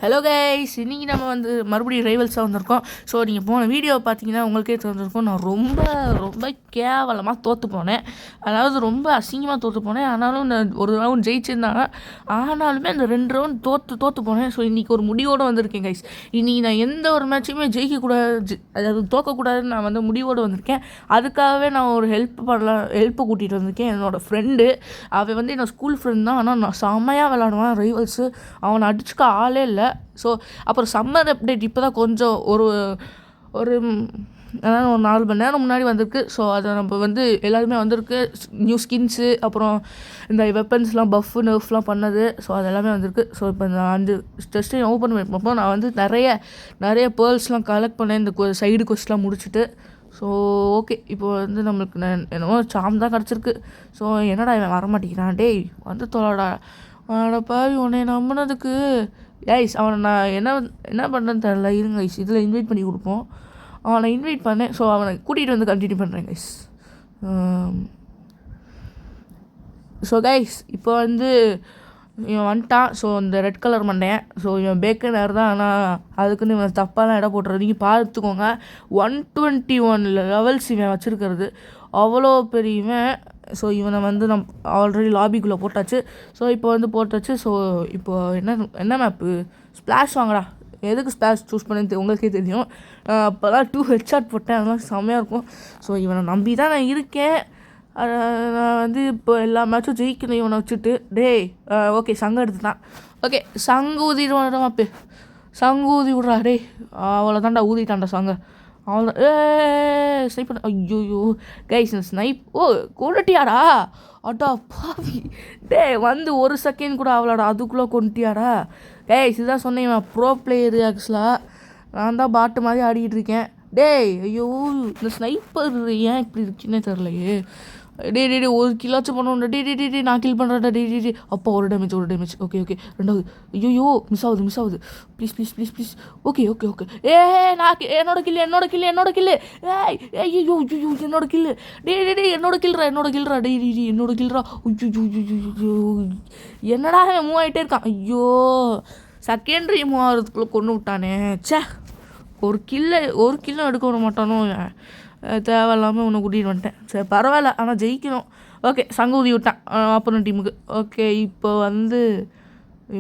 Hello guys, இன்றைக்கி நம்ம வந்து மறுபடியும் ரைவல்ஸாக வந்திருக்கோம். ஸோ நீங்கள் போன வீடியோவை பார்த்தீங்கன்னா உங்களுக்கே தெரிஞ்சிருக்கும். நான் ரொம்ப ரொம்ப கேவலமாக தோற்று போனேன். அதாவது ரொம்ப அசிங்கமாக தோற்று போனேன். ஆனாலும் நான் ஒரு ரவுண்ட் ஜெயிச்சிருந்தாங்க. ஆனாலுமே அந்த 2 ரவுண்ட் தோற்று போனேன். ஸோ இன்றைக்கி ஒரு முடிவோடு வந்திருக்கேன் கைஸ். இன்றைக்கி நான் எந்த ஒரு மேட்சுமே ஜெயிக்கக்கூடாது, அதாவது தோற்கக்கூடாதுன்னு நான் வந்து முடிவோடு வந்திருக்கேன். அதுக்காகவே நான் ஒரு ஹெல்ப்பை கூட்டிகிட்டு வந்திருக்கேன். என்னோடய ஃப்ரெண்டு, அவன் வந்து என்னோடய ஸ்கூல் ஃப்ரெண்ட் தான். ஆனால் நான் செம்மையாக விளாடுவேன் ரைவல்ஸு. அவனை அடிச்சுக்க ஆளே இல்லை. ஸோ அப்புறம் சம்மர் அப்டேட் இப்போ தான் கொஞ்சம் ஒரு அதாவது ஒரு 4 மணி நேரம் முன்னாடி வந்திருக்கு. ஸோ அதை நம்ம வந்து எல்லாருமே வந்திருக்கு. நியூ ஸ்கின்ஸு, அப்புறம் இந்த வெப்பன்ஸ்லாம் பஃப்பு நர்ஃப்லாம் பண்ணது. ஸோ அது எல்லாமே வந்திருக்கு. ஸோ இப்போ இந்த 5 டெஸ்ட்டையும் ஓப்பன் பண்ணப்போ நான் வந்து நிறைய பேர்ல்ஸ்லாம் கலெக்ட் பண்ணேன், இந்த சைடு கொஸ்ட்லாம் முடிச்சுட்டு. ஸோ ஓகே, இப்போ வந்து நம்மளுக்கு என்னமோ சாம் தான் கிடச்சிருக்கு. ஸோ என்னடா இவன் வரமாட்டேங்கிறான், டேய் வந்து தொலைடா பாவி உன்னை நம்பினதுக்கு. கைஸ் அவனை நான் என்ன பண்ணுறேன்னு தெரில. இருங்க கைஸ், இதில் இன்வைட் பண்ணி கொடுப்போம். அவனை இன்வைட் பண்ணேன். ஸோ அவனை கூட்டிகிட்டு வந்து கண்டினியூ பண்ணுறேன் கைஸ். ஸோ கைஸ் இப்போ வந்து இவன் வந்துட்டான். ஸோ இந்த ரெட் கலர் மண்டேன். ஸோ இவன் பேக்கனர் தான். ஆனால் அதுக்குன்னு இவன் தப்பாலாம் இடம் போட்டுறது நீங்கள் பார்த்துக்கோங்க. 121 லெவல்ஸ் இவன் வச்சுருக்கிறது, அவ்வளோ பெரியவன். ஸோ இவனை வந்து ஆல்ரெடி லாபிக்குள்ளே போட்டாச்சு. ஸோ இப்போ வந்து போட்டாச்சு. ஸோ இப்போ என்ன மேப்பு? ஸ்ப்ளாஷ் வாங்கடா. எதுக்கு ஸ்ப்ளாஷ் சூஸ் பண்ணு உங்களுக்கே தெரியும். அப்போ தான் 2 ஹெட்ஷாட் போட்டேன், அதெல்லாம் செம்மையாக இருக்கும். ஸோ இவனை நம்பி தான் நான் இருக்கேன். நான் வந்து இப்போ எல்லா மேட்சும் ஜெயிக்கணும் இவனை வச்சுட்டு. டேய் ஓகே, சங்கம் எடுத்துட்டான். ஓகே, சங்கு ஊதிடுவான் மாப்பு. சங்கு ஊதி விட்றா. டேய் அவ்வளோ தாண்டா, ஊதிட்டான்டா சங்க. அவள் ஸ்னைப் பண்ண. ஐயோயோ கைஸ், ஸ்னைப். ஓ கொண்டுட்டியாடா? அட்டா பாவி. டே வந்து 1 செகண்ட் கூட அவளாடா, அதுக்குள்ளே கொண்டுட்டியாடா? கைஸ் இதுதான் சொன்னேன், ப்ரோ பிளேயரு. ஆக்சுவலாக நான் தான் பாட்டு மாதிரி ஆடிக்கிட்டு இருக்கேன். டேய் ஐயோ, இந்த ஸ்னைப்பர் ஏன் இப்படி இருக்குன்னே தெரிலையே. டே 1 கில்லாச்சும் பண்ணுவோம்டா. டே நான் கில் பண்ணுறேன்டா. டே அப்போ ஒரு டேமேஜ். ஓகே 2வது. ஐயோ மிஸ் ஆகுது. ப்ளீஸ். ஓகே. நான் என்னோட கில்லு. ஏய் ஐயோ என்னோட கில்லு. டே என்னோட கில்றா. டே என்னோட கில்றா. ஐயோ என்னடா மூவ் ஆகிட்டே இருக்கான். ஐயோ செகண்டரி மூவ் ஆகிறதுக்குள்ளே கொண்டு விட்டானே. சே, ஒரு கில்லும் எடுக்க விட மாட்டானோ. தேவையில்லாமல் உன்னை கூட்டிகிட்டு வந்துட்டேன். சரி பரவாயில்ல, ஆனால் ஜெயிக்கணும். ஓகே, சங்கு ஊதி விட்டான் ஆப்போனன்ட் டீமுக்கு. ஓகே, இப்போ வந்து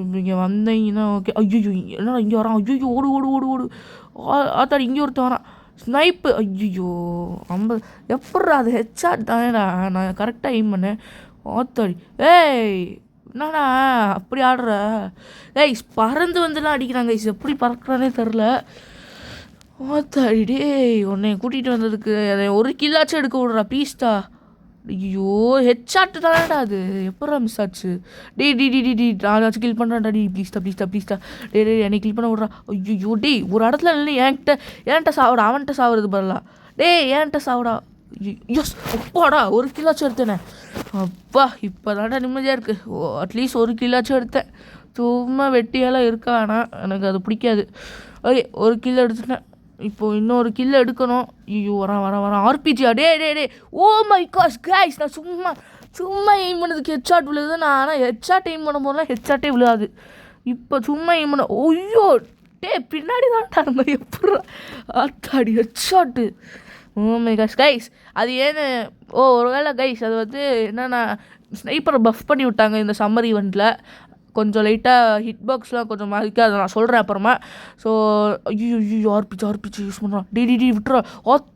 இங்கே வந்தீங்கன்னா ஓகே. ஐயோ என்னடா இங்கே வரான். ஐயோ ஓடு. ஆத்தாடி இங்கே ஒருத்தர் வரான். ஸ்னைப்பு. ஐயோ 50. எப்பட்றா அது? ஹெட்ஷாட் தானேடா, நான் கரெக்டாக எய்ம் பண்ணேன். ஆத்தாடி. ஏய் என்னடா அப்படி ஆடுற? ஏய் பறந்து வந்துலாம் அடிக்கிறாங்க. எப்படி பறக்கிறானே தெரில. ஆத்தாடி. டே உன்னை கூட்டிகிட்டு வந்ததுக்கு அதை 1 கில்லாச்சும் எடுக்க விட்றா ப்ளீஸ்டா. ஐயோ ஹெட்ஷாட்டு தானடா அது, எப்படா மிஸ் ஆச்சு? டே நான் கில் பண்ணுறான்டா. ப்ளீஸ்டா. டே என்னை கில் பண்ண விட்றா. ஐயோ டேய் ஒரு இடத்துல இல்லை, என்கிட்ட சாவிடா. அவன்கிட்ட சாவுறது பரலா. டே என்கிட்ட சாவிடா. யோஸ் அப்பாடா, 1 கில்லாச்சும் எடுத்தேனே. அப்பா இப்போ தான்டா நிம்மதியாக இருக்குது. அட்லீஸ்ட் 1 கில்லாச்சும் எடுத்தேன். சும்மா வெட்டியெல்லாம் இருக்கா, ஆனால் எனக்கு அது பிடிக்காது. ஓகே, 1 கில் எடுத்துட்டேன். இப்போது இன்னொரு கில்ல எடுக்கணும். ஐயோ வரான். ஆர்பிஜியா? டே ஓ மை காஷ் கைஸ், நான் சும்மா எய்ம் பண்ணதுக்கு ஹெட்ஷாட் விழுது. நான் ஆனால் ஹெட்ஷாட் எய்ம் பண்ண போதெல்லாம் ஹெட்ஷாட்டே விழுகாது. இப்போ சும்மா எய்ம் பண்ண. ஐயோ டே பின்னாடி தான்டா இருந்த. எப்படா ஆத்தாடி headshot. Oh my gosh guys, அது ஏன்னு ஒருவேளை கைஸ் அது வந்து என்னென்னா ஸ்னைப்பரை பஃப் பண்ணி விட்டாங்க இந்த சம்மர் ஈவெண்ட்டில். கொஞ்சம் லைட்டாக ஹிட் பாக்ஸ்லாம் கொஞ்சம் மாறிக்க, அதை நான் சொல்கிறேன் அப்புறமா. ஸோ ஐயோ ஆர்பிஜி யூஸ் பண்ணுறான். டே விட்டுறா.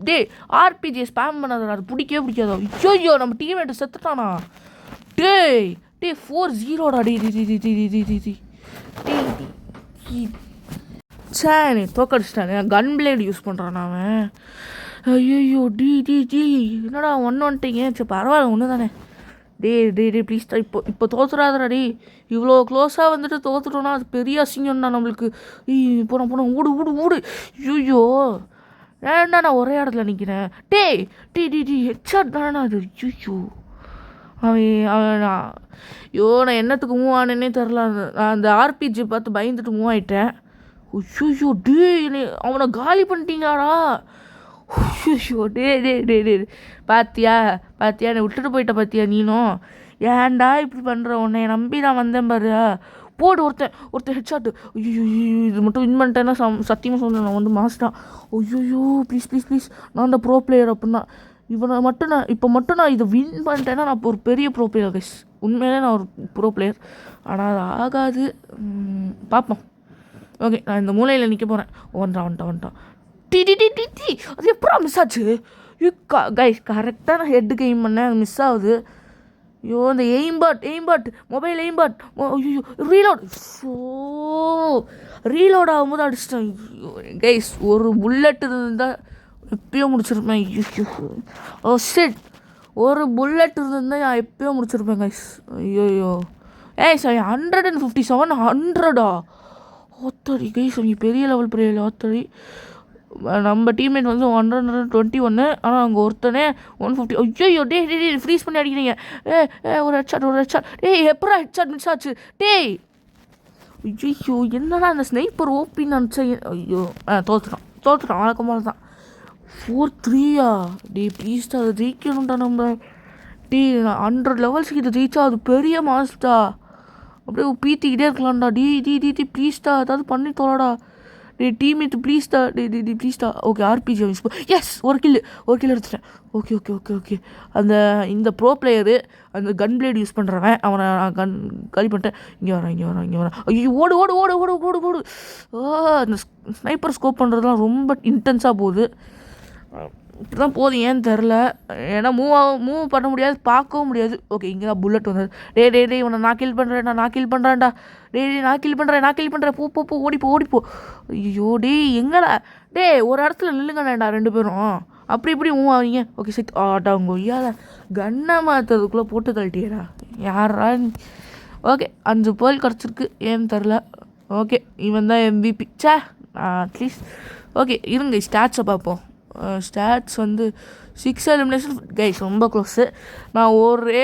டே ஆர்பிஜியை ஸ்பேம் பண்ணாதடா, அது பிடிக்காதோ. ஐயோ நம்ம டீம்மேட்டு செத்துட்டானா? டே 4-0டா. டே சரி தோக்கடிச்சிட்டானே. கன் பிளேடு யூஸ் பண்ணுறான் அவன். ஐயோ டி என்னடா 1 வந்துட்டீங்க. சரி பரவாயில்ல, ஒன்று தானே. டே ப்ளீஸ்டா. இப்போ தோத்துறாதடா. டே இவ்வளோ க்ளோஸாக வந்துட்டு தோத்துட்டோன்னா அது பெரிய அசிங்கம்ண்ணா நம்மளுக்கு. போன ஊடு. ஐயோ ஏன்டா நான் ஒரே இடத்துல நிற்கிறேன். டே ஹெட்ஷாட் தானே அது. ஐயோ அவன் நான் என்னத்துக்கு மூவ் ஆனேன்னே தெரில. நான் அந்த ஆர்பிஜி பார்த்து பயந்துட்டு மூவ் ஆகிட்டேன். ஐயோ டே அவனை காலி பண்ணிட்டீங்களாடா. ஐயோ டே பாத்தியா என்னை விட்டுட்டு போயிட்ட பாத்தியா நீனும்? ஏன்டா இப்படி பண்ணுற? உன்னை நம்பி நான் வந்தேன் பாரு. போடு ஒருத்தன் ஹெட்ஷாட்டு. ஐயோ இது மட்டும் வின் பண்ணிட்டேன்னா சத்தியமாக சொன்னேன் நான் வந்து மாஸ்டான். ஐயோ ப்ளீஸ் நான் அந்த ப்ரோ பிளேயர் அப்படின்னா இவனை மட்டும் நான் இதை வின் பண்ணிட்டேன்னா நான் ஒரு பெரிய ப்ரோ பிளேயர் கைஸ். உண்மையிலே நான் ஒரு ப்ரோ பிளேயர். ஆனால் அது ஆகாது. பார்ப்போம். ஓகே நான் இந்த மூலையில் நிற்க போகிறேன். வந்துட்டான் டி அது எப்படா மிஸ் ஆச்சு? கைஸ் கரெக்டாக நான் ஹெட்டுக்கு எய்ம் பண்ணேன், அது மிஸ் ஆகுது. ஐயோ இந்த எய்ம்பாட் மொபைல் எய்ம்பாட். ஐயோ ரீலோட் ஆகும்போது அடிச்சிட்டேன். கைஸ் ஒரு புல்லட் இருந்தால் எப்பயோ முடிச்சிருப்பேன். ஓ ஷிட், ஒரு புல்லட் இருந்தால் நான் எப்பயோ முடிச்சிருப்பேன் கைஸ். ஐயோ சாரி 157 100 ஆத்தடி கைஸ். அவங்க பெரிய லெவல் ஆத்தடி. நம்ம டீம்மேட் வந்து 121, ஆனால் அங்கே ஒருத்தனே 150. ஐயோ டே ஃப்ரீஸ் பண்ணி அடிக்கிறீங்க. ஒரு ஹெட்ஷாட். எப்படா ஹெட்ஷாட் மிஸ் ஆச்சு? ஐயோ என்னடா அந்த ஸ்னைப்பர் ஓப்பின்னு நினச்சேன். ஐயோ தோத்துட்டான் வழக்கமாக தான். 4-3 ப்ளீஸ்டா அதை ஜெயிக்கணும்டா நம்ம. 100 லெவல்ஸ் கிட்ட ஜெயிச்சா அது பெரிய மாஸ்டா. அப்படியே பீத்திக்கிட்டே இருக்கலாம்டா. டி ப்ளீஸ்டா ஏதாவது பண்ணி தோலடா. டீம்மேட் ப்ளீஸ்டா. ஓகே ஆர்பிஜி யூஸ் எஸ் ஒரு கில் எடுத்துட்டேன். ஓகே இந்த ப்ரோ பிளேயரு அந்த கன் பிளேட் யூஸ் பண்ணுறவன் அவனை நான் காலி பண்ணிட்டேன். இங்கே வரேன். ஐயோ ஓடு. அந்த ஸ்னைப்பர் ஸ்கோப் பண்ணுறதுலாம் ரொம்ப இன்டென்ஸாக போகுது. இப்படி தான் போகுது ஏன்னு தெரில. ஏன்னா மூவ் பண்ண முடியாது, பார்க்கவும் முடியாது. ஓகே இங்கே தான் புல்லட் வந்தது. டே இவனை நான் கில் பண்ணுறேன்டா. நான் கில் பண்ணுறேன். போ ஓடிப்போ. ஐயோ எங்கடா ஒரு இடத்துல நில்லுங்கடா 2 பேரும். இப்படி மூவ் ஆவீங்க. ஓகே சரி அவங்க ஐயாத கன்னை மாற்றுறதுக்குள்ளே போட்டு தள்ளிட்டியடா யாரா. ஓகே 5 பேர்ல் கிடச்சிருக்கு ஏன்னு தெரில. ஓகே இவன் தான் MVP. அட்லீஸ்ட் ஓகே இருங்க ஸ்டாட்ஸை பார்ப்போம். ஸ்டாட்ஸ் வந்து 6 எலிமினேஷன் கைஸ் ரொம்ப க்ளோஸு. நான்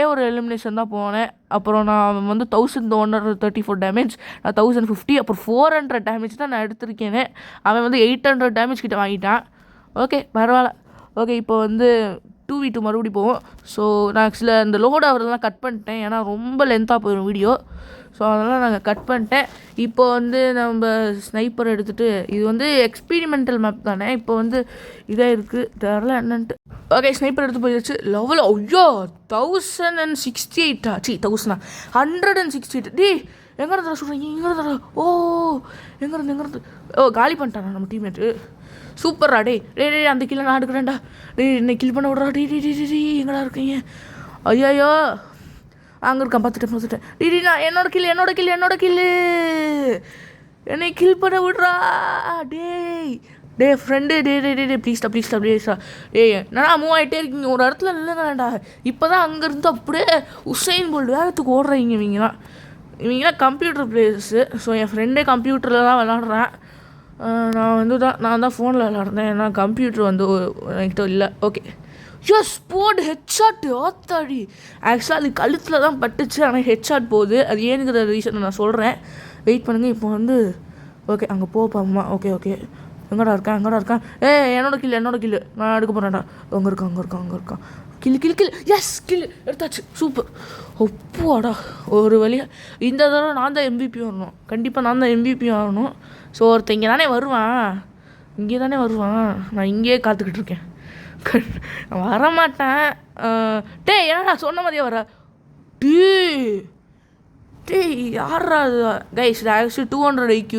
ஒரு எலிமினேஷன் தான் போனேன். அப்புறம் நான் வந்து 1134 டேமேஜ், நான் 1050, அப்புறம் 400 டேமேஜ் தான் நான் எடுத்திருக்கேனே. அவன் வந்து 800 டேமேஜ் கிட்ட வாங்கிட்டான். ஓகே பரவாயில்ல. ஓகே இப்போ வந்து 2v2 மறுபடியும் போவோம். ஸோ நான் ஆக்சுவலாக இந்த லோட் ஆகிறதெல்லாம் கட் பண்ணிட்டேன், ஏன்னா ரொம்ப லென்த்தாக போயிடும் வீடியோ. ஸோ அதெல்லாம் நாங்கள் கட் பண்ணிட்டேன். இப்போ வந்து நம்ம ஸ்னைப்பர் எடுத்துகிட்டு, இது வந்து எக்ஸ்பீரிமெண்டல் மேப் தானே, இப்போ வந்து இதாக இருக்குது தெரில என்னன்ட்டு. ஓகே ஸ்னைப்பர் எடுத்து போயிடுச்சு. லெவல் ஐயோ 1068 168. எங்கே இருந்தா சொல்கிறீங்க? எங்கே இருந்து காலி பண்ணிட்டானா நம்ம டீம்மேட்டு. சூப்பர்ரா. டே அந்த கில்லை நான் எடுக்கிறேன்டா. என்னை கில் பண்ண விட்றா. எங்கடா இருக்கீங்க? ஐயோ அங்கே இருக்கான். பார்த்துட்டேன். நான் என்னோட கில்லு என்னை கில் பண்ண விட்றா. டே ஃப்ரெண்டு ப்ளீஸ்டா. என்னடா மூவ் ஆகிட்டே இருக்கீங்க ஒரு இடத்துல இல்லைங்கடா. இப்போ தான் அங்கேருந்து அப்படியே உசைன் போல்ட் வேகத்துக்கு ஓடுறீங்க. இவங்களாம் கம்ப்யூட்டர் பிளேயர்ஸு. ஸோ என் ஃப்ரெண்டே கம்ப்யூட்டரில் தான் விளாட்றேன். நான் தான் ஃபோனில் விளாட்றேன், ஏன்னா கம்ப்யூட்டர் வந்து என்கிட்ட இல்லை. ஓகே போடு ஹெட்ஷாட்டு ஆத்தாடி. ஆக்சுவலாக அது கழுத்தில் தான் பட்டுச்சு, ஆனால் ஹெட்ஷாட் போகுது. அது ஏனுங்கிற ரீசன் நான் சொல்கிறேன், வெயிட் பண்ணுங்கள். இப்போ வந்து ஓகே அங்கே போப்பாம்மா. ஓகே எங்கடா இருக்கான்? என்னோட கில் நான் எடுக்க போகிறேன்டா. அங்கே இருக்கான். கில் எஸ் கில் எடுத்தாச்சு. சூப்பர். ஒப்பாடா ஒரு வழியாக. இந்த தடவை நான் தான் MVP வரணும். கண்டிப்பாக நான் தான் MVP ஆகணும். ஸோ ஒருத்தன் இங்கே தானே வருவான். நான் இங்கேயே காத்துக்கிட்டு இருக்கேன். வரமாட்டேன். என்னடா சொன்ன மாதிரியே வர. யாரா அது கைஸ்? Actually 200 IQ.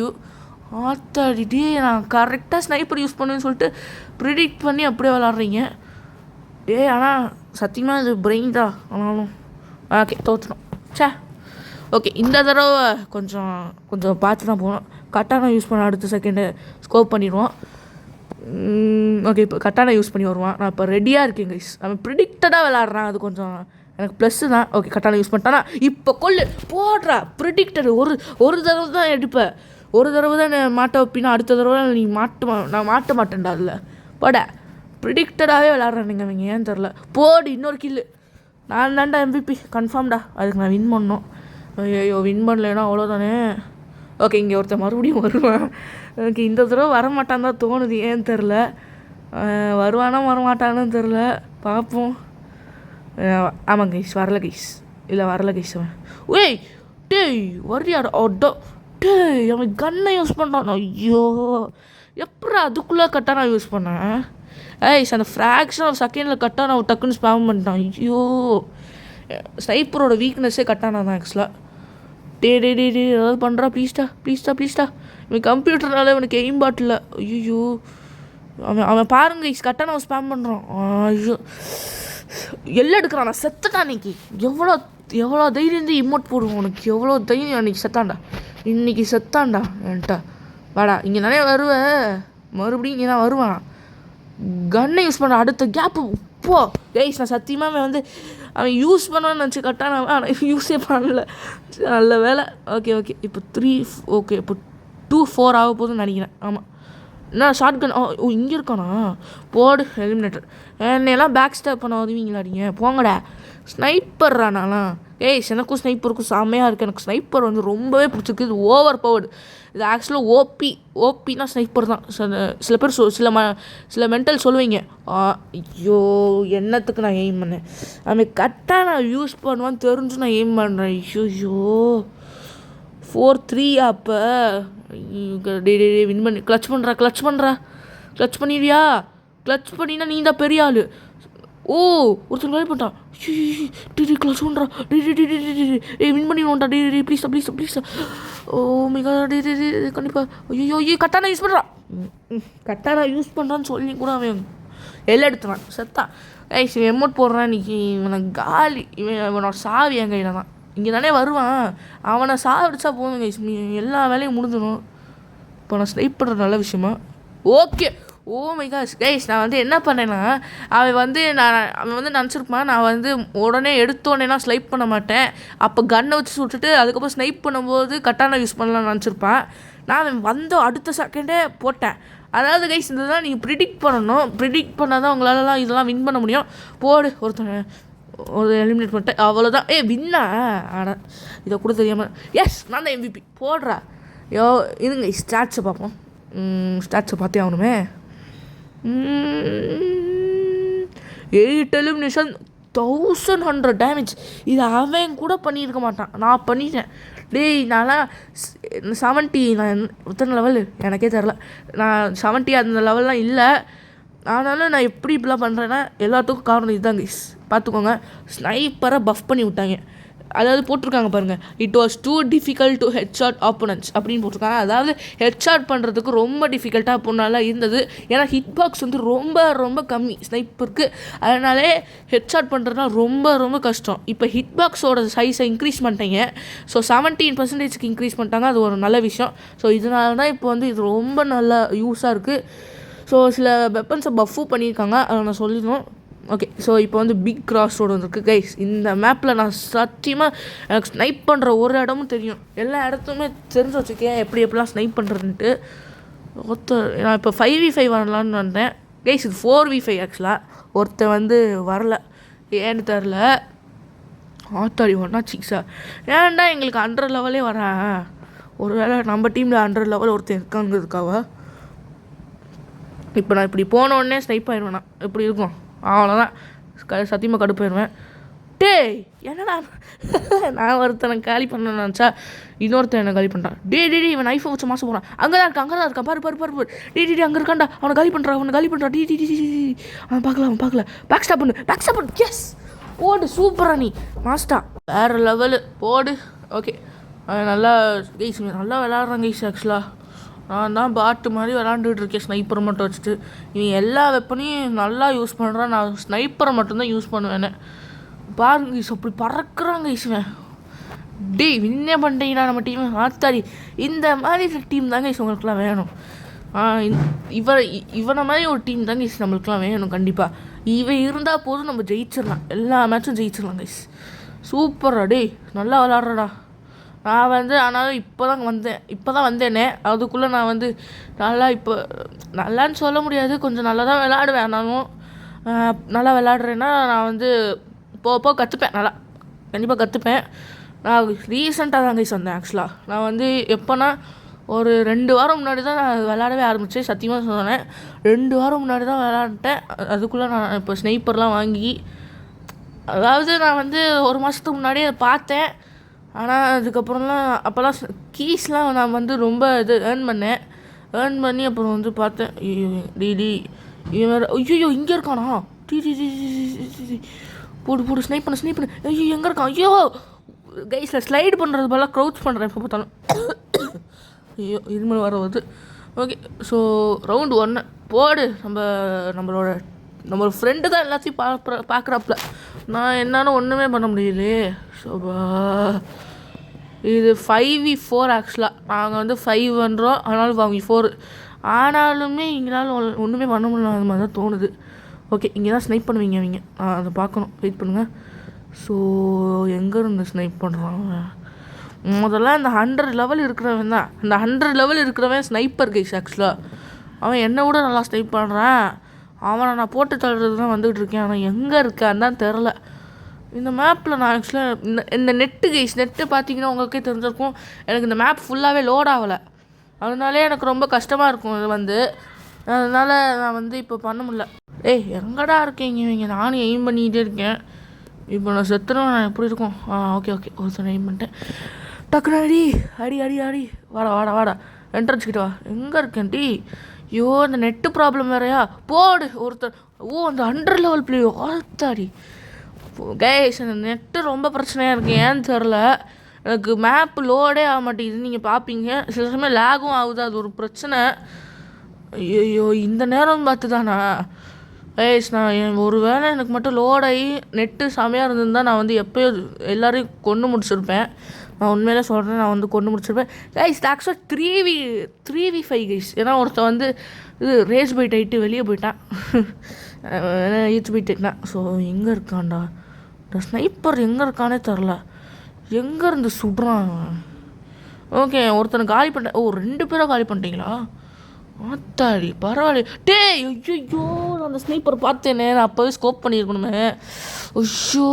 ஆத்தாடி நான் கரெக்டாக ஸ்னைப்பர் யூஸ் பண்ணுவேன்னு சொல்லிட்டு ப்ரிடிக்ட் பண்ணி அப்படியே விளாட்றீங்க. ஆனால் சத்தியமாக இது பிரெயின் தான். ஆனாலும் ஓகே தோற்றுனோம். ஓகே இந்த தடவை கொஞ்சம் பார்த்து தான் போகணும். கட்டானா யூஸ் பண்ண அடுத்த செகண்டு ஸ்கோப் பண்ணிடுவோம். ஓகே இப்போ கட்டானா யூஸ் பண்ணி வருவான். நான் இப்போ ரெடியாக இருக்கேன் கைஸ். அவன் ப்ரிடிக்டடாக விளாட்றான், அது கொஞ்சம் எனக்கு ப்ளஸ்ஸு தான். ஓகே கட்டானா யூஸ் பண்ணிட்டானா இப்போ போடுறா. ப்ரிடிக்டடு ஒரு தடவை தான் எடுப்பேன். ஒரு தடவை தான் மாட்ட வைப்பினா, அடுத்த தடவை நீ நான் மாட்ட மாட்டேன்டா. அதில் ப்ரிடிக்டடாகவே விளாட்றானுங்க அவங்க, ஏன்னு தெரில. போடு இன்னொரு கில்லு. நான் தான்டா MVP கன்ஃபார்ம்டா. அதுக்கு நான் வின் பண்ணணும். ஐயோ வின் பண்ணலைன்னா அவ்வளோதானே. ஓகே இங்கே ஒருத்தர் மறுபடியும் வருவேன். ஓகே இந்த தடவை வரமாட்டான்னு தான் தோணுது, ஏன்னு தெரில. வரமாட்டான்னு தெரில, பார்ப்போம். ஆமாம் கைஸ் வரல கைஸ். அவன் டேய் வரியாடா அடோ டேய் அவன் கன்னை யூஸ் பண்ணுறான். ஐயோ எப்படா அதுக்குள்ளே கட்டானா யூஸ் பண்ணேன். அந்த ஃப்ராக்ஷன் ஆஃப் செகண்டில் கட்டானா டக்குன்னு ஸ்பேம் பண்ணிட்டான். ஐயோ ஸ்னைப்பரோட வீக்னஸ்ஸே கட்டானா தான் ஆக்சுவலாக. டே ஏதாவது பண்ணுறா ப்ளீஸ்டா. இவன் கம்ப்யூட்டர்னால இவனுக்கு எய்ம் பாட்டில். ஐயோ அவன் பாருங்க கட்டானா அவன் ஸ்பேம் பண்ணுறான். ஐயோ எல்லாம் எடுக்கிறான். நான் செத்துட்டான் அன்றைக்கி. எவ்வளோ தைரியம் இருந்து இமோட் போடுவோம். உனக்கு எவ்வளோ தைரியம். இன்னைக்கு செத்தான்டா என்கிட்ட. வாடா இங்கே நிறைய வருவேன். மறுபடியும் இங்கே தான் வருவான். கன்னை யூஸ் பண்ண அடுத்த கேப்பு இப்போ நான் சத்தியமாக அவன் யூஸ் பண்ணுவான்னு நினச்சி கட்டான ஆனால் யூஸே பண்ணல. நல்ல வேலை. ஓகே இப்போ 3 ஓகே இப்போ 2-4 ஆக போதுன்னு நினைக்கிறேன். ஆமாம் என்ன ஷார்ட் கன். இங்கே இருக்கானா போடு எலிமினேட்டர். என்னையெல்லாம் பேக் ஸ்டாப் பண்ண உதவிங்களா நீங்கள் போங்கடா. ஸ்னைப்பர்ரா நான்லாம். எனக்கும் ஸ்னைப்பருக்கும் செம்மையாக இருக்குது. எனக்கு ஸ்னைப்பர் ரொம்பவே பிடிச்சிருக்கு. இது ஓவர் பவர்டு. இது ஆக்சுவலாக ஓபினா ஸ்னைப்பர் தான். சில பேர் சில மென்டல் சொல்லுவீங்க. ஐயோ என்னத்துக்கு நான் எய்ம் பண்ணேன். அவன் கரெக்டாக நான் யூஸ் பண்ணுவான்னு தெரிஞ்சு நான் எய்ம் பண்ணுறேன். ஐயோ 4-3 அப்போ வின் பண்ணி கிளச் பண்ணிடுவியா. கிளச் பண்ணினா நீ தான் பெரிய ஆள். ஒருத்தர் காலி பண்ணிட்டான். கிளச் பண்ணுறா. வின் பண்ணிடுவோம்டா. ப்ளீஸா. மிக கண்டிப்பாக. ஐயோ கட்டானா யூஸ் பண்ணுறான். கட்டானா யூஸ் பண்ணுறான்னு சொல்லி கூட அவன் எல்லாம் எடுத்துறான். செத்தான். இவன் எமௌண்ட் போடுறான். இன்னைக்கு இவனை காலி. இவனோட சாவி என் கையில் தான். இங்கே தானே வருவான். அவனை சாவிடிச்சா போதுங்க. எல்லா வேலையும் முடிஞ்சிடும். இப்போ நான் ஸ்னைப் பண்ணுற நல்ல விஷயமா. ஓகே மை காட் நான் என்ன பண்ணேன்னா அவன் நினச்சிருப்பான் நான் உடனே எடுத்தோடனேனா ஸ்னைப் பண்ண மாட்டேன். அப்போ கன்னை வச்சு சுட்டுட்டு அதுக்கப்புறம் ஸ்னைப் பண்ணும்போது கட்டானா யூஸ் பண்ணலாம்னு நினச்சிருப்பான். நான் அடுத்த செகண்டே போட்டேன். அதாவது கைஸ் இதுதான் நீங்கள் ப்ரிடிக்ட் பண்ணணும். ப்ரிடிக்ட் பண்ணால் தான் உங்களாலலாம் இதெல்லாம் வின் பண்ண முடியும். போடு ஒரு எலிமினேட் பண்ணிட்டேன். அவ்வளோதான். வின்னா ஆனால் இதை கூட தெரியாமல் நான் தான் MVP போடுறா. இதுங்க ஸ்டாட்ஸை பார்ப்போம். ஸ்டாட்ஸை பார்த்தே ஆகணுமே. 8 எலிமினேஷன் 1100 டேமேஜ். இது அவன் கூட பண்ணியிருக்க மாட்டான். நான் பண்ணிட்டேன். நான்லாம் 70 நான் எத்தனை லெவல் எனக்கே தெரில. நான் 70 அந்த லெவல்லாம் இல்லை. ஆனாலும் நான் எப்படி இப்படிலாம் பண்ணுறேன்னா எல்லாத்துக்கும் காரணம் இதுதான் கைஸ். பார்த்துக்கோங்க. ஸ்னைப்பரை பஃப் பண்ணி விட்டாங்க. அதாவது போட்டிருக்காங்க பாருங்கள். It was two difficult to headshot opponents அப்படின்னு போட்டிருக்காங்க. அதாவது ஹெட்ஷாட் பண்ணுறதுக்கு ரொம்ப டிஃபிகல்ட்டாக பொண்ணாலாம் இருந்தது. ஏன்னா ஹிட் பாக்ஸ் ரொம்ப கம்மி ஸ்னைப்பருக்கு. அதனாலே ஹெட்ஷாட் பண்ணுறதுனா ரொம்ப கஷ்டம். இப்போ ஹிட் பாக்ஸோட சைஸை இன்க்ரீஸ் பண்ணிட்டாங்க. ஸோ 17% இன்க்ரீஸ் பண்ணிட்டாங்க. அது ஒரு நல்ல விஷயம். ஸோ இதனால தான் இப்போ இது ரொம்ப நல்ல யூஸாக இருக்குது. ஸோ சில வெப்பன்ஸை பஃப்பும் பண்ணியிருக்காங்க. அதை நான் சொல்லிடணும். ஓகே ஸோ இப்போ பிக் கிராஸ் ரோடு வந்துருக்கு கைஸ். இந்த மேப்பில் நான் சத்தியமாக எனக்கு ஸ்னைப் பண்ணுற ஒரு இடமும் தெரியும். எல்லா இடத்துமே தெரிஞ்சு வச்சுக்கேன் எப்படிலாம் ஸ்னைப் பண்ணுறதுன்ட்டு. நான் இப்போ 5v5 வரலான்னு வந்தேன் கைஸ். இது 4v5 ஆக்சுவலாக. ஒருத்தன் வரல ஏன்னு தெரில. ஆத்தாடி 106 ஏன்டா எங்களுக்கு 100 லெவலே வரேன். ஒரு வேளை நம்ம டீமில் 100 லெவல் ஒருத்தன் இருக்காங்கிறதுக்காவா. இப்போ நான் இப்படி போனோடனே ஸ்னைப் ஆயிடுவேன். நான் இப்படி இருக்கும் அவ்வளோதான். சத்தியமாக கடுப்பாயிடுவேன். என்னடா நான் ஒருத்தனை காலி பண்ணணும்னு நினச்சா இன்னொருத்தன் என்ன காலி பண்ணுறான். இவன் நைஃபை வச்சு மாசம் போகிறான். அங்கே தான் இருக்கான் பாரு. அங்கே இருக்கான்டா. அவனை காலி பண்ணுறான். அவன் பார்க்கல. பேக் ஸ்டாப் பண்ணு. எஸ் போடு. சூப்பரா நீ மாஸ்டா வேறு லெவலு. போடு. ஓகே நல்லா விளாட்றான் கைஸ். ஆக்சுவலாக நான் தான் பாட்டு மாதிரி விளாண்டுட்டு இருக்கேன். ஸ்னைப்பரை மட்டும் வச்சுட்டு இவன் எல்லா வெப்பனையும் நல்லா யூஸ் பண்ணுறான். நான் ஸ்னைப்பரை மட்டும்தான் யூஸ் பண்ணுவேன். பாருங்க ஈஸ் அப்படி பறக்கிறாங்க ஈஸ்வன். வின்னே பண்ணிட்டீங்கன்னா நம்ம டீம். ஆத்தாடி இந்த மாதிரி டீம் தாங்க ஈஸ் உங்களுக்குலாம் வேணும். இவனை மாதிரி ஒரு டீம் தாங்க ஈஸ் நம்மளுக்குலாம் வேணும் கண்டிப்பாக. இவன் இருந்தால் போதும் நம்ம ஜெயிச்சிடலாம். எல்லா மேட்சும் ஜெயிச்சிடலாம் கைஸ். சூப்பரா நல்லா விளாட்றடா. நான் ஆனாலும் இப்போ தான் வந்தேனே. அதுக்குள்ளே நான் நல்லா இப்போ நல்லான்னு சொல்ல முடியாது. கொஞ்சம் நல்லா தான் விளாடுவேன். ஆனாலும் நல்லா விளாட்றேன்னா நான் போக கற்றுப்பேன். நல்லா கண்டிப்பாக கற்றுப்பேன். நான் ரீசெண்டாக தான் கைஸ் வந்தேன். ஆக்சுவலாக நான் எப்போனா ஒரு 2 வாரம் முன்னாடி தான் நான் விளாடவே ஆரம்பித்தேன். சத்தியமாக சொன்னேன் 2 வாரம் முன்னாடி தான் விளாண்டுட்டேன். அதுக்குள்ளே நான் இப்போ ஸ்னைப்பர்லாம் வாங்கி, அதாவது நான் 1 மாதத்துக்கு முன்னாடியே அதை பார்த்தேன். ஆனால் அதுக்கப்புறம்லாம் அப்போல்லாம் கீஸ்லாம் நான் வந்து ரொம்ப இது ஏர்ன் பண்ணி அப்புறம் வந்து பார்த்தேன். டி இவன் வேறு ஐயோ இங்கே இருக்கானா? டி டி டி டி போடு ஸ்னைப் பண்ணு. ஐயோ எங்கே இருக்கான்? ஐயோ கைஸில் ஸ்லைடு பண்ணுறது போல க்ரௌச் பண்ணுறேன் எப்போ பார்த்தாலும். ஐயோ இருமல் வர வருது. ஓகே ஸோ ரவுண்டு 1 போடு. நம்மளோட ஃப்ரெண்டு தான் எல்லாத்தையும் பார்க்குறாப்புல. நான் என்னால் ஒன்றுமே பண்ண முடியலையே. ஸோ இது 5v4 ஆக்சுவலாக. நாங்கள் வந்து 5 பண்ணுறோம், ஆனாலும் 5v4. ஆனாலுமே எங்களால் ஒன்றுமே பண்ண முடியல அது மாதிரி தான் தோணுது. ஓகே இங்கே தான் ஸ்னைப் பண்ணுவீங்க அவங்க. அதை பார்க்கணும், வெயிட் பண்ணுங்கள். ஸோ எங்கேருந்து ஸ்னைப் பண்ணுறாங்க? முதல்ல இந்த 100 லெவல் இருக்கிறவன் தான். இந்த 100 லெவல் இருக்கிறவன் ஸ்னைப்பர் கைஸ் ஆக்சுவலாக. அவன் என்னை விட நல்லா ஸ்னைப் பண்ணுறான். அவனை நான் போட்டு தள்ளுறது தான் வந்துகிட்டு இருக்கேன். ஆனால் எங்கே இருக்கான்னு தான் தெரில. இந்த மேப்பில் நான் ஆக்சுவலாக இந்த நெட்டு பார்த்தீங்கன்னா உங்களுக்கே தெரிஞ்சிருக்கும். எனக்கு இந்த மேப் ஃபுல்லாகவே லோட் ஆகலை. அதனாலே எனக்கு ரொம்ப கஷ்டமாக இருக்கும் இது வந்து. அதனால் நான் வந்து இப்போ பண்ண முடியல. எங்கடா இருக்கீங்க இவங்க? நானும் எய்ம் பண்ணிக்கிட்டே இருக்கேன். இப்போ நான் செத்துறேன். நான் எப்படி இருக்கும்? ஓகே ஒரு எய்ம் பண்ணிட்டேன். டக்குனு அடி வாடா என்ட்ரன்ஸ்கிட்ட வா. எங்கே இருக்கேன் டி? ஐயோ இந்த நெட்டு ப்ராப்ளம் வேறையா? போடு ஒருத்தர். அந்த 100 லெவல் பிளே ஆத்தாடி கைஸ். அந்த நெட்டு ரொம்ப பிரச்சனையாக இருக்குது. ஏன்னு தெரில, எனக்கு மேப் லோடே ஆக மாட்டேங்குது. நீங்கள் பார்ப்பீங்க சில சமயம் லேகும் ஆகுது. அது ஒரு பிரச்சனை. ஐயோ இந்த நேரம் பார்த்து தானா கைஸ்? நான் ஒரு வேளை எனக்கு மட்டும் லோடாகி நெட்டு செமையாக இருந்திருந்தால் நான் வந்து எப்போயோ எல்லோரையும் கொண்டு முடிச்சிருப்பேன். நான் உண்மையிலே சொல்கிறேன், நான் வந்து கொண்டு முடிச்சிருப்பேன் கைஸ். ஆக்சுவலாக 3v5 கைஸ். ஏன்னா ஒருத்தன் வந்து இது ரேஸ் பைட் ஆகிட்டு வெளியே போயிட்டான். ஈச் போயிட்டான். ஸோ எங்கே இருக்கான்டா இந்த ஸ்னைப்பர்? எங்கே இருக்கானே தெரில. எங்கேருந்து சுடுறான்? ஓகே ஒருத்தனை காலி பண்ணிட்டேன். 2 பேரை காலி பண்ணிட்டீங்களா? ஆத்தாடி பரவாயில்ல. ஐயோ நான் அந்த ஸ்னைப்பர் பார்த்தேனே, நான் அப்போவே ஸ்கோப் பண்ணியிருக்கணுமே. ஐயோ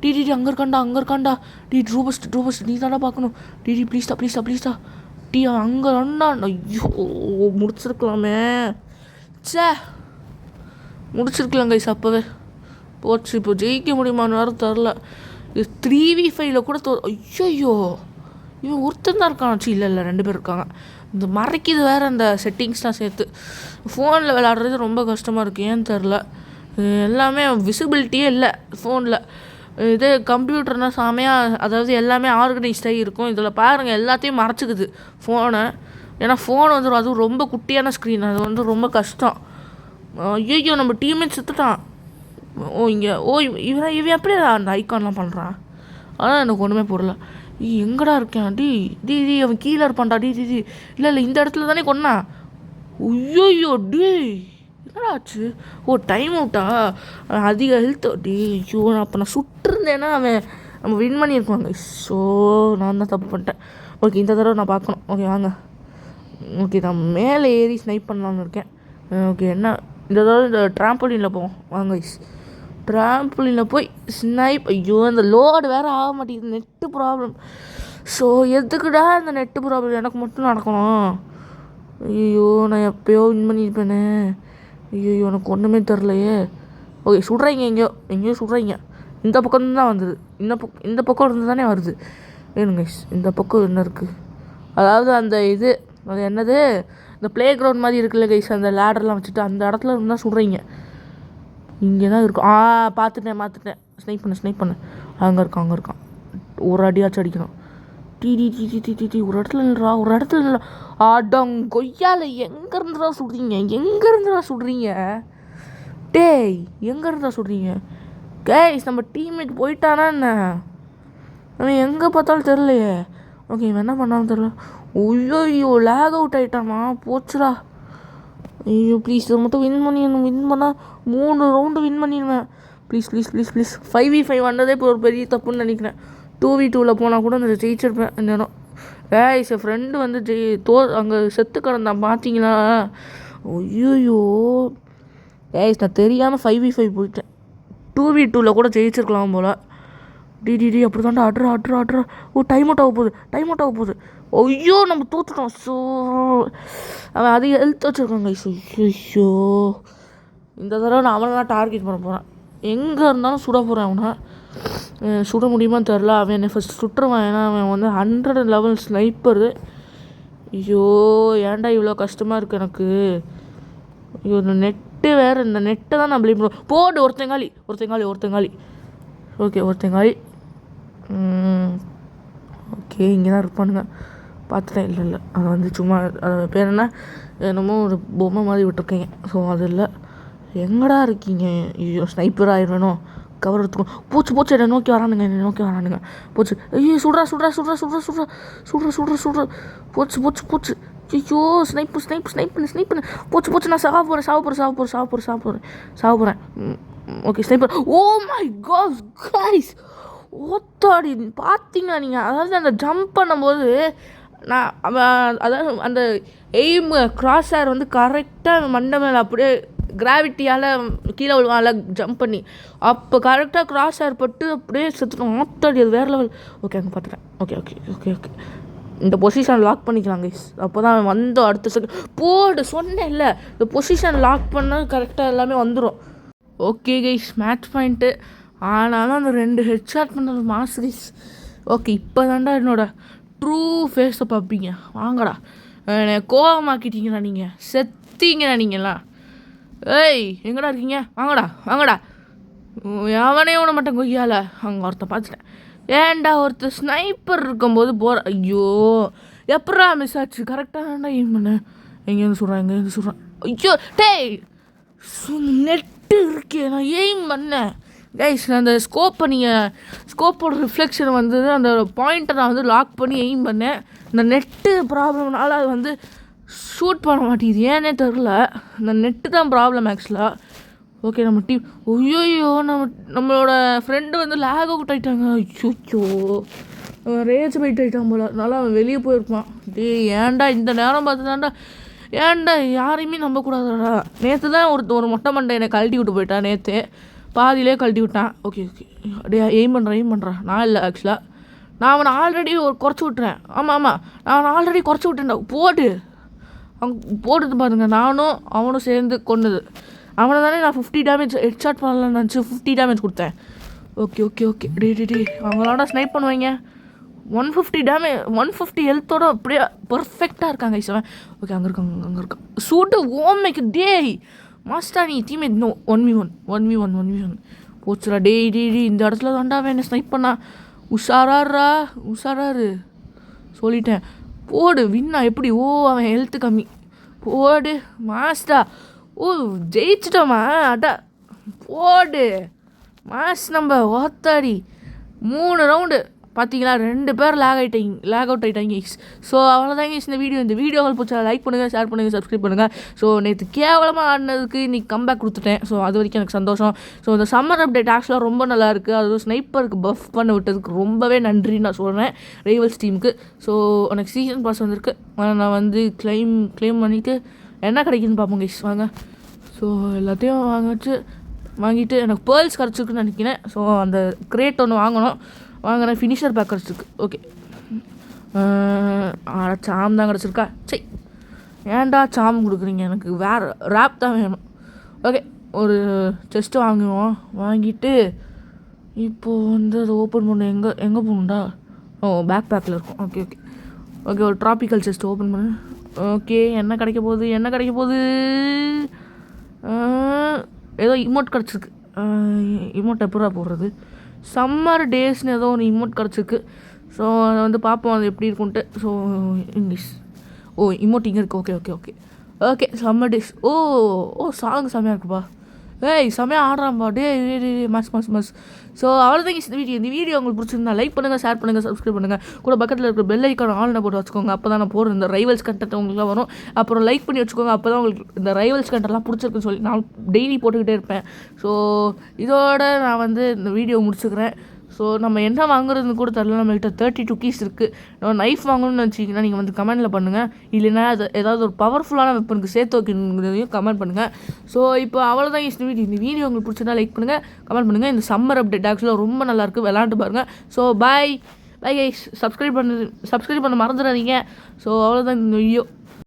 டி அங்கே இருக்காண்டா. ரூபஸ்ட் நீ தானே பார்க்கணும். ப்ளீஸ்டா டி அங்கே அண்ணா. ஐயோ முடிச்சிருக்கலாமே. முடிச்சிருக்கலாம் கைஸ் அப்போவே. போச்சு. இப்போ ஜெயிக்க முடியுமான்னு வேறு தெரில. இது 3v5 கூட ஐயோ இவன் ஒருத்தன் தான் இருக்கான். இல்லை 2 பேர் இருக்காங்க. இந்த மறைக்குது வேறு அந்த செட்டிங்ஸ்லாம் சேர்த்து. ஃபோனில் விளையாடுறது ரொம்ப கஷ்டமாக இருக்குது. ஏன்னு தெரில, எல்லாமே விசிபிலிட்டியே இல்லை ஃபோனில். இதே கம்ப்யூட்டர்னால் செமையாக, அதாவது எல்லாமே ஆர்கனைஸ்டாகி இருக்கும். இதில் பாருங்கள் எல்லாத்தையும் மறைச்சிக்குது ஃபோனை. ஏன்னா ஃபோன் வந்து அதுவும் ரொம்ப குட்டியான ஸ்க்ரீன். அது வந்து ரொம்ப கஷ்டம். ஐயோ நம்ம டீம்மேட் செத்துட்டான். இவன் எப்படி அந்த ஐக்கான்லாம் பண்ணுறான்? ஆனால் எனக்கு ஒன்றுமே புரியல. எங்கடா இருக்கேன்? டி அவன் கீழே இருப்பான்டா. இல்லை இந்த இடத்துல தானே கொன்னா. ஐயோ என்னடா ஆச்சு? டைம் அவுட்டா? அதிக ஹெல்த். ஐயோ அப்போ நான் சுட்டுருந்தேன்னா நம்ம வின் பண்ணியிருக்கோங்க. ஸோ நான் தான் தப்பு பண்ணிட்டேன். ஓகே இந்த தடவை நான் பார்க்கணும். ஓகே வாங்க. ஓகே நான் மேலே ஏறி ஸ்னைப் பண்ணலான்னு இருக்கேன். ஓகே என்ன இந்த தடவை இந்த ட்ராம்போலினில் போவோம் வாங்க. ட்ராம்போலினில் போய் ஸ்னைப். ஐயோ அந்த லோடு வேறு ஆக மாட்டேங்குது. Net problem. ஸோ எதுக்குடா இந்த நெட்டு ப்ராப்ளம் எனக்கு மட்டும் நடக்கணும்? ஐயோ நான் எப்போயோ வின் பண்ணியிருப்பேனே. ஐயோ எனக்கு ஒன்றுமே தெரிலையே. ஓகே சுடுறீங்க எங்கேயோ சுடுறீங்க. இந்த பக்கம் தான் வந்தது. இந்த பக்கம் இருந்து தானே வருது. வேணுங்க இந்த பக்கம் என்ன இருக்குது? அதாவது அந்த இது அது என்னது, இந்த ப்ளே கிரவுண்ட் மாதிரி இருக்குல்ல கைஸ், அந்த லேடர்லாம் வச்சுட்டு அந்த இடத்துல இருந்தால் சுடுறீங்க. இங்கே தான் இருக்கும். பார்த்துட்டேன். ஸ்னைப் பண்ணு. அங்கே இருக்கான். ஒரு அடியாச்சும் அடிக்கணும். டி ஒரு இடத்துல நில்றா. கொய்யால எங்கேருந்துடா சுடுறீங்க? எங்கேருந்தா சுடுறீங்க? கைஸ் நம்ம டீம்மேட் போயிட்டானா என்ன? அவன் எங்கே பார்த்தாலும் தெரிலையே. ஓகே இவன் என்ன பண்ணாலும் தெரில. ஐயோ லேக் அவுட் ஆகிட்டானா? போச்சுடா. ஐயோ ப்ளீஸ் இதை மட்டும் வின் பண்ணால் 3 ரவுண்டு வின் பண்ணிடுவேன். ப்ளீஸ் 5v5 வந்ததே இப்போ ஒரு பெரிய தப்புன்னு நினைக்கிறேன். 2v2வில் போனால் கூட அந்த ஜெயிச்சிருப்பேன் இந்த இடம். என் ஃப்ரெண்டு வந்து அங்கே செத்து கிடந்தான் பார்த்தீங்களா? ஐயோ நான் தெரியாமல் 5v5 போயிட்டேன். 2v2வில் கூட ஜெயிச்சிருக்கலாம் போல். டி அப்படி தாண்டா ஆட்ரா. டைம் அவுட் ஆக போகுது. ஐயோ நம்ம தோற்றுட்டோம். ஸோ அவன் அதிக ஹெல்த் வச்சுருக்காங்க. ஐயோ இந்த தடவை நான் அவனை டார்கெட் பண்ண போகிறேன். எங்கே இருந்தாலும் சுட போகிறேன் அவனை. சுட முடியுமான்னு தெரில. அவன் என்னை ஃபஸ்ட் சுட்டுருவான். ஏன்னா அவன் வந்து 100 லெவல் ஸ்னைப்பரு. ஐயோ ஏன்டா இவ்வளோ கஷ்டமாக இருக்குது எனக்கு. ஐயோ இந்த நெட்டு வேறு, இந்த நெட்டை தான் நான் ப்ளேம் பண்ணுவேன். போடு ஒருத்தங்காளி. ஓகே ஒருத்தங்காளி. ஓகே இங்கே தான் இருப்பானுங்க. பார்த்துட்டேன். இல்லை அது வந்து சும்மா அது பேர் என்னமோ ஒரு பொம்மை மாதிரி விட்டுருக்கீங்க. ஸோ அது இல்லை. எங்கடா இருக்கீங்க? ஐயோ ஸ்னைப்பர் ஆயிடணும். கவர் எடுத்துக்கோ. பூச்சி என்னை நோக்கி வரானுங்க. போச்சு. ஐயோ சுடுறா. போச்சு. ஐயோ ஸ்னைப்பு. போச்சு. நான் சாவ போகிறேன். Okay sniper. Oh my god guys, ஓத்தாடி பார்த்தீங்கன்னா நீங்கள், அதாவது அந்த ஜம்ப் பண்ணும்போது நான் அதாவது அந்த எய்ம் கிராஸ் ஏர் வந்து கரெக்டாக மண்டை மேலே அப்படியே கிராவிட்டியால் கீழே விழுவான்ல ஜம்ப் பண்ணி, அப்போ கரெக்டாக கிராஸ் ஏர் பட்டு அப்படியே செத்துட்டோம். ஓத்தாடி அது வேறு லெவல். ஓகே அங்கே பார்த்துட்டேன். ஓகே இந்த பொசிஷன் லாக் பண்ணிக்கலாம் கைஸ். அப்போ தான் வந்தோம் அடுத்த செகண்ட். போடு சொன்னேன் இல்லை, இந்த பொசிஷன் லாக் பண்ணால் கரெக்டாக எல்லாமே வந்துடும். Okay guys match point. ஆனாலும் அந்த 2 ஹெட்ஷாட் பண்ணது மாஸ் கைஸ். ஓகே இப்போ தாண்டா என்னோட ட்ரூ ஃபேஸை பார்ப்பீங்க. வாங்கடா, என்னை கோவமாக்கிட்டீங்கண்ணா, நீங்கள் செத்தீங்கண்ணா நீங்கள்லாம். ஏய் எங்கடா இருக்கீங்க? வாங்கடா. எவனே ஒன்று மட்டும் கொய்யால அங்கே ஒருத்தன் பார்த்துட்டேன். ஏன்டா ஒருத்தர் ஸ்னைப்பர் இருக்கும்போது போகிற. ஐயோ எப்படா மிஸ் ஆச்சு? கரெக்டாக எய்ம் பண்ணேன். எங்கேருந்து சொல்கிறான். ஐயோ டேய் நெட்டு இருக்கே, நான் எய்ம் பண்ணேன் கைஸ். அந்த ஸ்கோப்போட ரிஃப்ளெக்ஷன் வந்து அந்த பாயிண்ட்டை நான் வந்து லாக் பண்ணி எய்ம் பண்ணேன். இந்த நெட்டு ப்ராப்ளம்னால அது வந்து ஷூட் பண்ண மாட்டேங்குது, ஏன்னே தெரில. இந்த நெட்டு தான் ப்ராப்ளம் ஆக்சுவலாக. ஓகே நம்ம டீம். ஐயோ நம்மளோட ஃப்ரெண்டு வந்து லேக் அவுட் ஆகிட்டாங்க. ஐயோ ரேஜ் பைட் ஆகிட்டான் போல, அதனால அவன் வெளியே போயிருப்பான். ஏன்டா இந்த நேரம் பார்த்துதான்டா, ஏன்டா யாரையுமே நம்பக்கூடாதுடா. நேற்று தான் ஒரு மொட்டை மண்டை என்னை கழட்டி விட்டு போயிட்டான். நேற்று பாதியிலே கழட்டி விட்டான். ஓகே அப்படியே எய்ம் பண்ணுறேன். நான் இல்லை ஆக்சுவலாக, நான் அவனை ஆல்ரெடி குறைச்சி விட்டுறேன். ஆமாம் நான் அவனை ஆல்ரெடி குறைச்சி விட்டேன்டா. போட்டுட்டு பாருங்க, நானும் அவனும் சேர்ந்து கொண்டது. அவனை தானே நான் 50 டேமேஜ் ஹெட்ஷாட் பண்ணலன்னு நினச்சி 50 டேமேஜ் கொடுத்தேன். ஓகே டே அவங்களாண்டா ஸ்னைப் பண்ணுவாங்க. 150 டேமேஜ் 150 ஹெல்த்தோட அப்படியே பர்ஃபெக்டாக இருக்காங்க ஐசவன். ஓகே அங்கே இருக்கான். சூட்டு ஓமைக்கு டேய் மாஸ்டா நீ டீம்மேட். நோ 1v1 போச்சுடா. டேய் இந்த இடத்துல தாண்டா என்ன ஸ்னைப் பண்ணா. உஷாராரு சொல்லிட்டேன். போடு வின்னா எப்படி? ஓ அவன் ஹெல்த்து கம்மி. போடு மாஸ்டா. ஓ ஜெயிச்சிட்டோமா? அடா போடு மாஸ். நம்ம ஓத்தாடி 3 ரவுண்டு பார்த்தீங்களா, 2 பேர் லேக் அவுட் ஆகிட்டாங்க. ஸோ அவ்வளோதாங்க இந்த வீடியோ உங்களுக்கு பிடிச்சா லைக் பண்ணுங்கள், ஷேர் பண்ணுங்கள், சப்ஸ்கிரைப் பண்ணுங்கள். ஸோ நேற்று கேவலமாக ஆடினதுக்கு இன்றைக்கி கம்பேக் கொடுத்துட்டேன். ஸோ அது வரைக்கும் எனக்கு சந்தோஷம். ஸோ இந்த சம்மர் அப்டேட் ஆக்சுவலாக ரொம்ப நல்லாயிருக்கு. அதுவும் ஸ்னைப்பருக்கு பஃப் பண்ண விட்டதுக்கு ரொம்பவே நன்றின்னு நான் சொல்கிறேன் ரைவல்ஸ் டீமுக்கு. ஸோ எனக்கு சீசன் பாஸ் வந்திருக்கு. நான் வந்து கிளைம் பண்ணிவிட்டு என்ன கிடைக்குதுன்னு பார்ப்போம் கைஸ். வாங்க. ஸோ எல்லாத்தையும் வாங்கிட்டு எனக்கு பேர்ல்ஸ் கிடச்சிருக்குன்னு நினைக்கிறேன். ஸோ அந்த கிரேட் ஒன்று வாங்கினேன். ஃபினிஷர் பேக் கிடச்சிருக்கு. ஓகே சாம் தான் கிடச்சிருக்கா. சரி ஏன்டா சாம் கொடுக்குறீங்க, எனக்கு வேறு ரேப் தான் வேணும். ஓகே ஒரு செஸ்ட்டு வாங்கிட்டு இப்போது வந்து அதை ஓப்பன் பண்ண எங்கே போகணுண்டா? பேக் பேக்கில் இருக்கும். ஓகே ஒரு ட்ராபிக்கல் செஸ்ட்டு ஓப்பன் பண்ணு. ஓகே என்ன கிடைக்க போகுது? ஏதோ இமோட் கிடச்சிருக்கு. இமோட் எப்படா போடுறது? சம்மர் டேஸ்னு ஏதோ ஒரு இமோட் கிடச்சிருக்கு. ஸோ அதை வந்து பார்ப்போம் அது எப்படி இருக்குன்ட்டு. ஸோ இங்கிலீஷ் இமோட் இங்கே இருக்குது. Okay summer days. சாங் செம்மையாக இருக்குப்பா. செம்மையாக ஆடுறான்ப்பா. டே மஸ். ஸோ அவ்வளோதான் இந்த வீடியோ உங்களுக்கு பிடிச்சிருந்தா லைக் பண்ணுங்கள், ஷேர் பண்ணுங்கள், சப்ஸ்கிரைப் பண்ணுங்கள். கூட பக்கத்தில் இருக்கிற பெல் ஐக்கான ஆல்னை போட்டு வச்சுக்கோங்க. அப்போ தான் நான் போடுற இந்த ரைவல்ஸ் கண்டென்ட் உங்களுக்குலாம் வரும். அப்புறம் லைக் பண்ணி வச்சுக்கோங்க. அப்போ தான் உங்களுக்கு இந்த ரைவல்ஸ் கண்டென்ட்லாம் பிடிச்சிருக்குன்னு சொல்லி நான் டெய்லி போட்டுக்கிட்டே இருப்பேன். ஸோ இதோட நான் வந்து இந்த வீடியோ முடிச்சுக்கிறேன். ஸோ நம்ம என்ன வாங்குறதுன்னு கூட தெரியல. நம்மகிட்ட 32 கீஸ் இருக்குது. நம்ம நைஃப் வாங்கணும்னு நினச்சிங்கன்னா நீங்கள் வந்து கமெண்ட்டில் பண்ணுங்கள். இல்லைன்னா அது ஏதாவது ஒரு பவர்ஃபுல்லான வெப்பனுக்கு சேர்த்து வைக்கணுங்கிறதையும் கமெண்ட் பண்ணுங்கள். ஸோ இப்போ அவ்வளோதான் இந்த வீடியோ உங்களுக்கு பிடிச்சதா லைக் பண்ணுங்கள், கமெண்ட் பண்ணுங்கள். இந்த சம்மர் அப்டேட் ஆக்சுவலாக ரொம்ப நல்லாயிருக்கு, விளாண்டு பாருங்கள். So bye guys. சப்ஸ்கிரைப் பண்ண மறந்துடாதீங்க. ஸோ அவ்வளோதான் இந்த வீடியோ.